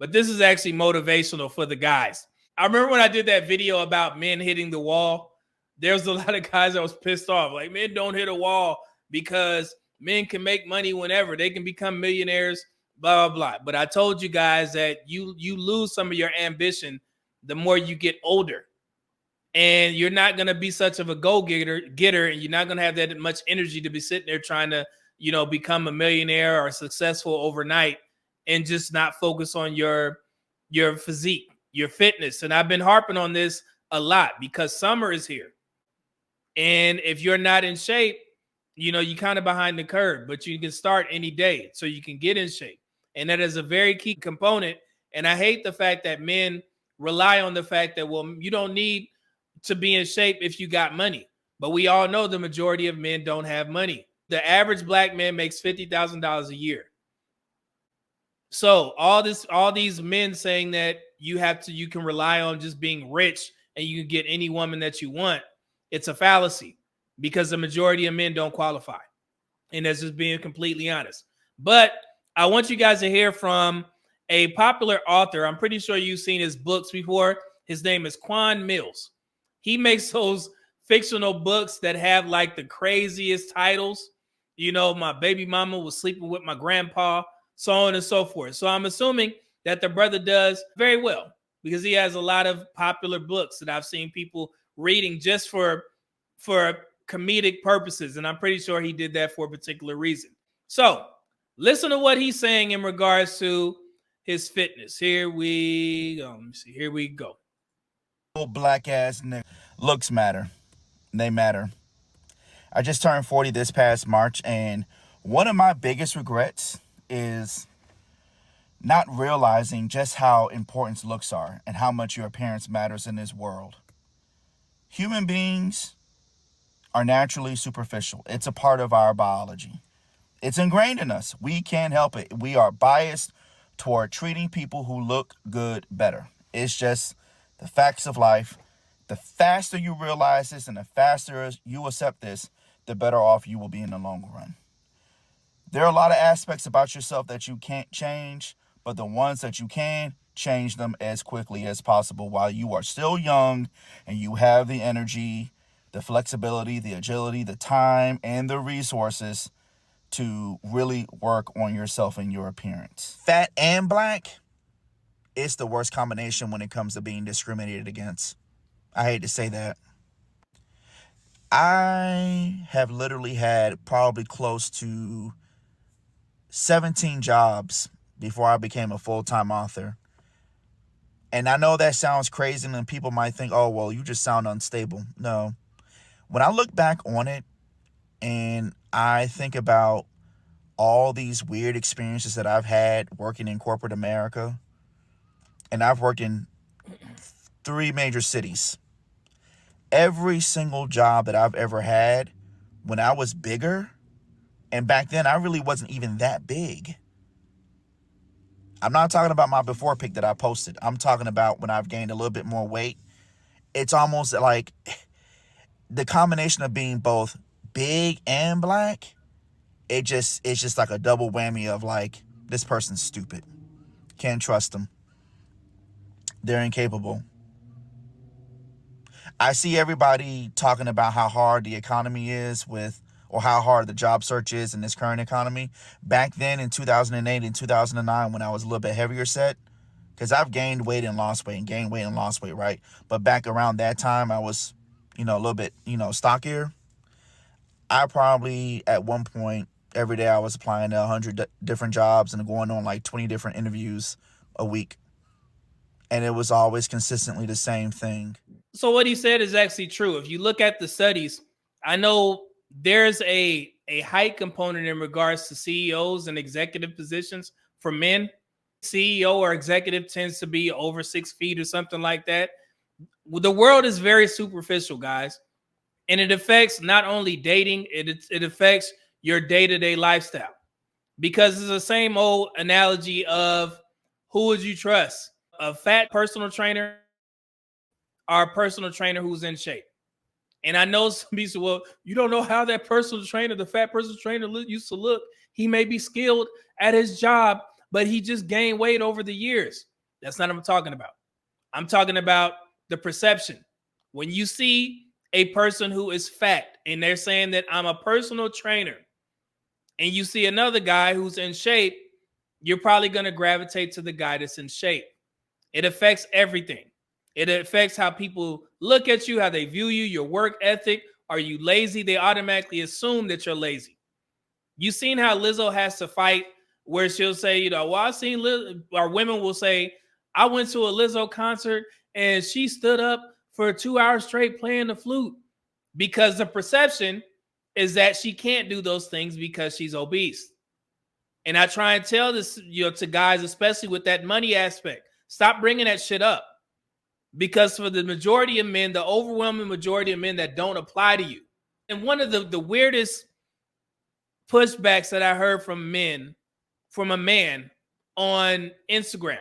but this is actually motivational for the guys. I remember when I did that video about men hitting the wall, there was a lot of guys that was pissed off. Like, men don't hit a wall because men can make money whenever. They can become millionaires, blah, blah, blah. But I told you guys that you lose some of your ambition the more you get older. And you're not going to be such of a go-getter, and you're not going to have that much energy to be sitting there trying to, become a millionaire or successful overnight and just not focus on your physique, your fitness. And I've been harping on this a lot because summer is here. And if you're not in shape, you're kind of behind the curve, but you can start any day so you can get in shape. And that is a very key component. And I hate the fact that men rely on the fact that, well, you don't need to be in shape if you got money. But we all know the majority of men don't have money. The average black man makes $50,000 a year. So all these men saying that you can rely on just being rich and you can get any woman that you want, it's a fallacy because the majority of men don't qualify. And that's just being completely honest. But I want you guys to hear from a popular author. I'm pretty sure you've seen his books before. His name is Quan Mills. He makes those fictional books that have like the craziest titles. My baby mama was sleeping with my grandpa, so on and so forth. So I'm assuming that the brother does very well because he has a lot of popular books that I've seen people reading just for comedic purposes. And I'm pretty sure he did that for a particular reason. So listen to what he's saying in regards to his fitness. Here we go. Let me see. Here we go. Black ass nigga. Looks matter. They matter. I just turned 40 this past March, and one of my biggest regrets is not realizing just how important looks are and how much your appearance matters in this world. Human beings are naturally superficial. It's a part of our biology. It's ingrained in us. We can't help it. We are biased toward treating people who look good better. It's just the facts of life. The faster you realize this and the faster you accept this, the better off you will be in the long run. There are a lot of aspects about yourself that you can't change, but the ones that you can, change them as quickly as possible while you are still young and you have the energy, the flexibility, the agility, the time, and the resources to really work on yourself and your appearance. Fat and black, it's the worst combination when it comes to being discriminated against. I hate to say that. I have literally had probably close to 17 jobs before I became a full-time author. And I know that sounds crazy and people might think, oh, well, you just sound unstable. No. When I look back on it and I think about all these weird experiences that I've had working in corporate America, and I've worked in 3 major cities. Every single job that I've ever had, when I was bigger, and back then I really wasn't even that big. I'm not talking about my before pic that I posted. I'm talking about when I've gained a little bit more weight. It's almost like the combination of being both big and black, it's just like a double whammy of like, this person's stupid. Can't trust them. They're incapable. I see everybody talking about how hard the economy is or how hard the job search is in this current economy. Back then in 2008 and 2009, when I was a little bit heavier set, because I've gained weight and lost weight and gained weight and lost weight, right? But back around that time, I was, a little bit, stockier. I probably, at one point, every day I was applying to 100 different jobs and going on like 20 different interviews a week. And it was always consistently the same thing. So what he said is actually true. If you look at the studies, I know there's a height component in regards to CEOs and executive positions for men. CEO or executive tends to be over 6 feet or something like that. The world is very superficial, guys. And it affects not only dating, it affects your day-to-day lifestyle. Because it's the same old analogy of who would you trust? A fat personal trainer or a personal trainer who's in shape? And I know some people say, well, you don't know how that personal trainer, the fat personal trainer used to look. He may be skilled at his job, but he just gained weight over the years. That's not what I'm talking about. I'm talking about the perception. When you see a person who is fat and they're saying that I'm a personal trainer, and you see another guy who's in shape, you're probably going to gravitate to the guy that's in shape. It affects everything. It affects how people look at you, how they view you, your work ethic. Are you lazy? They automatically assume that you're lazy. You seen how Lizzo has to fight where she'll say, well, I've seen or women will say, I went to a Lizzo concert and she stood up for 2 hours straight playing the flute, because the perception is that she can't do those things because she's obese. And I try and tell this, to guys, especially with that money aspect, stop bringing that shit up, because for the majority of men, the overwhelming majority of men, that don't apply to you. And one of the weirdest pushbacks that I heard from a man on Instagram,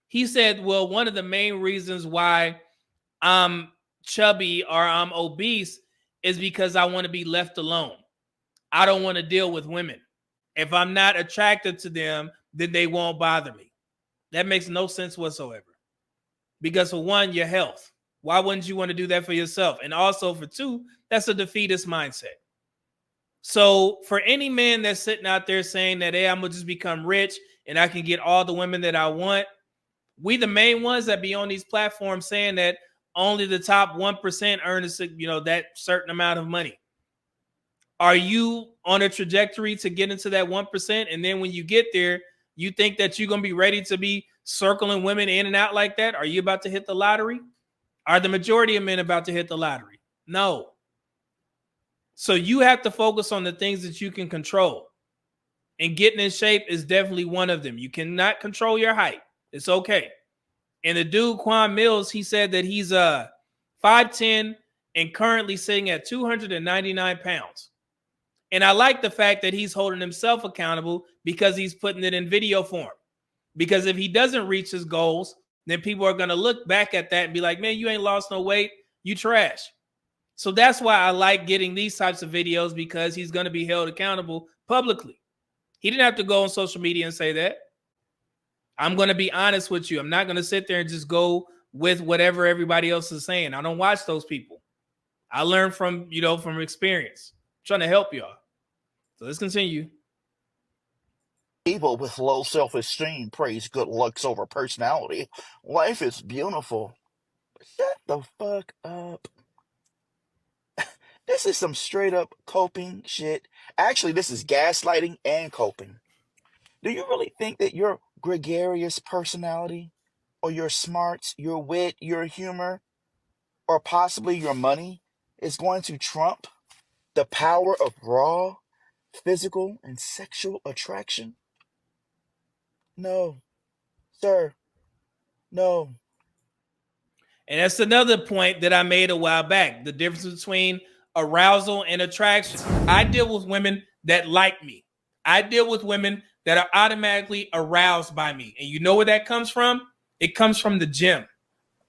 he said, well, one of the main reasons why I'm chubby or I'm obese is because I want to be left alone. I don't want to deal with women. If I'm not attracted to them, then they won't bother me. That makes no sense whatsoever. Because for one, your health. Why wouldn't you want to do that for yourself? And also for two, that's a defeatist mindset. So for any man that's sitting out there saying that, hey, I'm going to just become rich and I can get all the women that I want, we the main ones that be on these platforms saying that only the top 1% earn that certain amount of money. Are you on a trajectory to get into that 1%? And then when you get there, you think that you're going to be ready to be circling women in and out like that? Are you about to hit the lottery? Are the majority of men about to hit the lottery? No. So you have to focus on the things that you can control. And getting in shape is definitely one of them. You cannot control your height. It's okay. And the dude, Quan Mills, he said that he's 5'10" and currently sitting at 299 pounds. And I like the fact that he's holding himself accountable because he's putting it in video form. Because if he doesn't reach his goals, then people are going to look back at that and be like, man, you ain't lost no weight. You trash. So that's why I like getting these types of videos, because he's going to be held accountable publicly. He didn't have to go on social media and say that. I'm going to be honest with you. I'm not going to sit there and just go with whatever everybody else is saying. I don't watch those people. I learn from experience. I'm trying to help y'all. So let's continue. People with low self-esteem praise good looks over personality. Life is beautiful. Shut the fuck up. This is some straight up coping shit. Actually, this is gaslighting and coping. Do you really think that your gregarious personality, or your smarts, your wit, your humor, or possibly your money is going to trump the power of raw physical and sexual attraction? No, sir. No. And that's another point that I made a while back. The difference between arousal and attraction. I deal with women that like me. I deal with women that are automatically aroused by me. And you know where that comes from? It comes from the gym.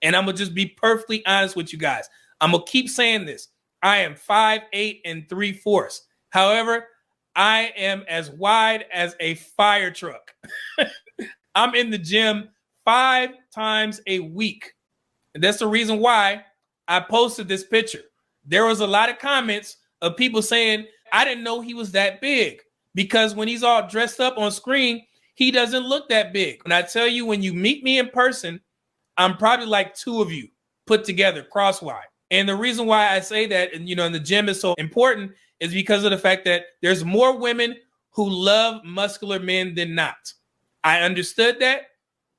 And I'm going to just be perfectly honest with you guys. I'm going to keep saying this. I am 5'8" and 3/4. However, I am as wide as a fire truck. I'm in the gym 5 times a week. And that's the reason why I posted this picture. There was a lot of comments of people saying, I didn't know he was that big, because when he's all dressed up on screen, he doesn't look that big. And I tell you, when you meet me in person, I'm probably like 2 of you put together crosswise. And the reason why I say that, and in the gym is so important, is because of the fact that there's more women who love muscular men than not. I understood that.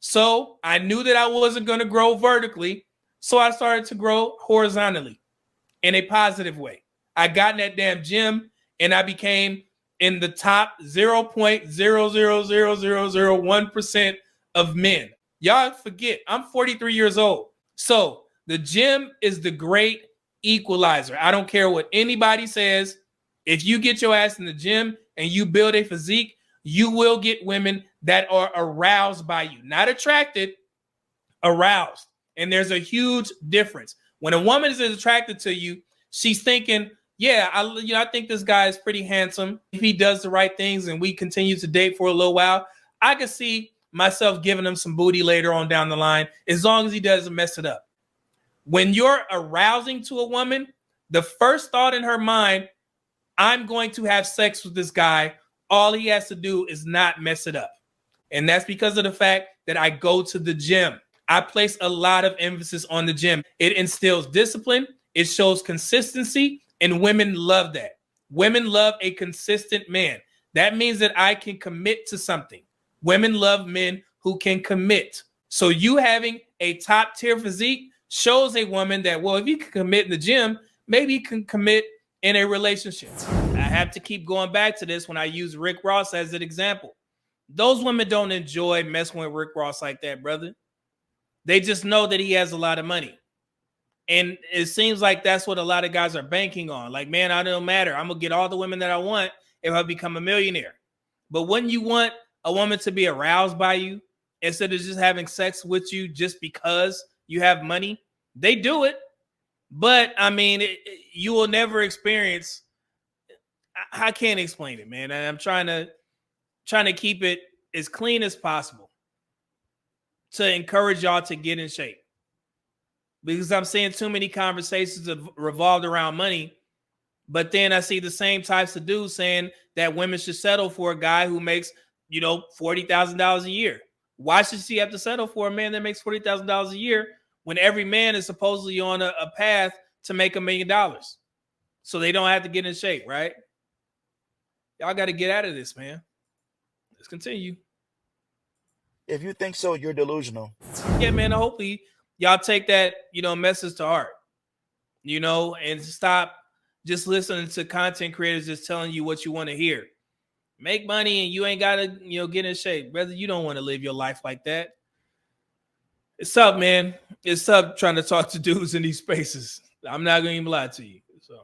So I knew that I wasn't going to grow vertically. So I started to grow horizontally in a positive way. I got in that damn gym and I became in the top 0.0000001% of men. Y'all forget, I'm 43 years old. So the gym is the great equalizer. I don't care what anybody says. If you get your ass in the gym and you build a physique, you will get women that are aroused by you. Not attracted, aroused. And there's a huge difference. When a woman is attracted to you, she's thinking, yeah, I think this guy is pretty handsome. If he does the right things and we continue to date for a little while, I could see myself giving him some booty later on down the line, as long as he doesn't mess it up. When you're arousing to a woman, the first thought in her mind, I'm going to have sex with this guy. All he has to do is not mess it up. And that's because of the fact that I go to the gym. I place a lot of emphasis on the gym. It instills discipline. It shows consistency, and women love that. Women love a consistent man. That means that I can commit to something. Women love men who can commit. So you having a top tier physique shows a woman that, well, if you can commit in the gym, maybe you can commit in a relationship. I have to keep going back to this when I use Rick Ross as an example. Those women don't enjoy messing with Rick Ross like that, brother. They just know that he has a lot of money. And it seems like that's what a lot of guys are banking on. Like, man, I don't matter. I'm going to get all the women that I want if I become a millionaire. But wouldn't you want a woman to be aroused by you instead of just having sex with you just because you have money? They do it. But, I mean, you will never experience. I can't explain it, man. I'm trying to keep it as clean as possible to encourage y'all to get in shape. Because I'm seeing too many conversations have revolved around money. But then I see the same types of dudes saying that women should settle for a guy who makes, $40,000 a year. Why should she have to settle for a man that makes $40,000 a year when every man is supposedly on a path to make $1 million? So they don't have to get in shape, right? Y'all got to get out of this, man. Let's continue. If you think so, you're delusional. Yeah, man. Hopefully y'all take that, message to heart, and stop just listening to content creators just telling you what you want to hear. Make money and you ain't got to, get in shape. Brother, you don't want to live your life like that. It's tough, man. It's tough trying to talk to dudes in these spaces. I'm not going to even lie to you. So.